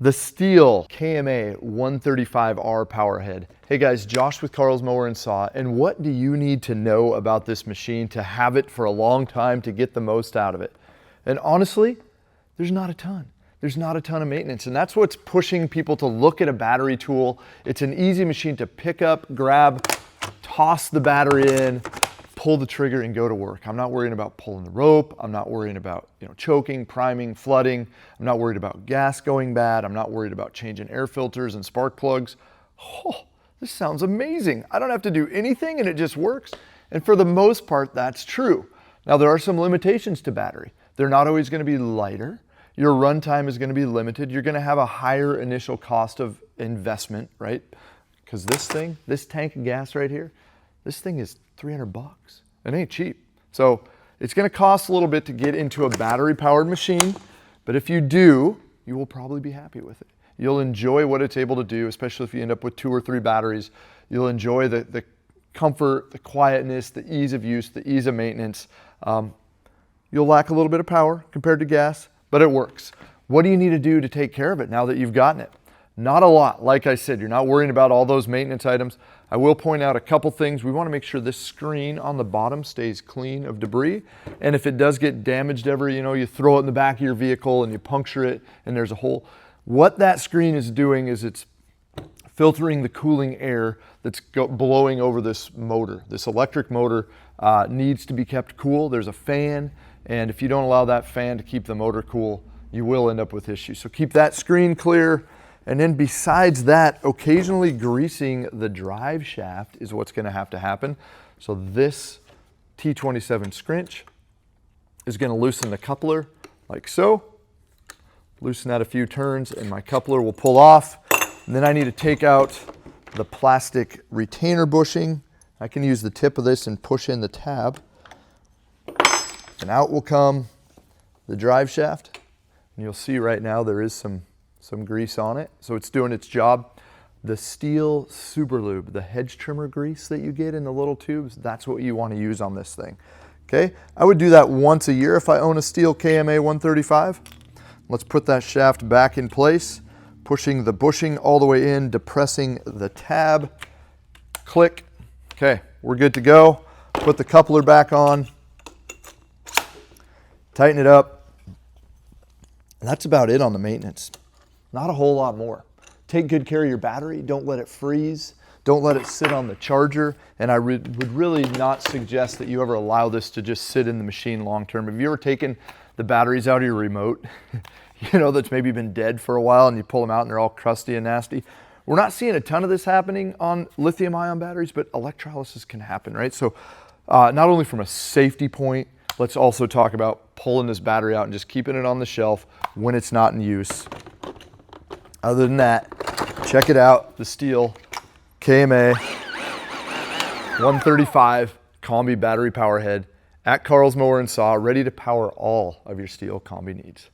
The STIHL KMA 135R power head. Hey guys, Josh with Carl's Mower and Saw, and what do you need to know about this machine to have it for a long time to get the most out of it? And honestly, there's not a ton. There's not a ton of maintenance, and that's what's pushing people to look at a battery tool. It's an easy machine to pick up, grab, toss the battery in, pull the trigger and go to work. I'm not worrying about pulling the rope. I'm not worrying about choking, priming, flooding. I'm not worried about gas going bad. I'm not worried about changing air filters and spark plugs. Oh, this sounds amazing. I don't have to do anything and it just works. And for the most part, that's true. Now there are some limitations to battery. They're not always going to be lighter. Your runtime is going to be limited. You're going to have a higher initial cost of investment, right? Because this tank of gas right here, this thing is 300 bucks. It ain't cheap. So it's going to cost a little bit to get into a battery powered machine, but if you do, you will probably be happy with it. You'll enjoy what it's able to do, especially if you end up with 2 or 3 batteries. You'll enjoy the comfort, the quietness, the ease of use, the ease of maintenance. You'll lack a little bit of power compared to gas, but it works. What do you need to do to take care of it now that you've gotten it? Not a lot. Like I said, you're not worrying about all those maintenance items. I will point out a couple things. We want to make sure this screen on the bottom stays clean of debris. And if it does get damaged ever, you throw it in the back of your vehicle and you puncture it and there's a hole. What that screen is doing is it's filtering the cooling air that's blowing over this motor. This electric motor needs to be kept cool. There's a fan, and if you don't allow that fan to keep the motor cool, you will end up with issues. So keep that screen clear. And then besides that, occasionally greasing the drive shaft is what's going to have to happen. So this T27 scrinch is going to loosen the coupler like so. Loosen that a few turns and my coupler will pull off. And then I need to take out the plastic retainer bushing. I can use the tip of this and push in the tab. And out will come the drive shaft. And you'll see right now there is some grease on it, so it's doing its job. The STIHL Super Lube, the hedge trimmer grease that you get in the little tubes, that's what you want to use on this thing. Okay, I would do that once a year if I own a STIHL KMA 135. Let's put that shaft back in place, pushing the bushing all the way in, depressing the tab, click. Okay, we're good to go. Put the coupler back on, tighten it up, and that's about it on the maintenance. Not a whole lot more. Take good care of your battery. Don't let it freeze. Don't let it sit on the charger. And I would really not suggest that you ever allow this to just sit in the machine long term. Have you ever taken the batteries out of your remote, that's maybe been dead for a while, and you pull them out and they're all crusty and nasty? We're not seeing a ton of this happening on lithium ion batteries, but electrolysis can happen, right? So not only from a safety point, let's also talk about pulling this battery out and just keeping it on the shelf when it's not in use. Other than that, check it out, the STIHL KMA 135 Kombi battery power head at Carl's Mower and Saw, ready to power all of your STIHL Kombi needs.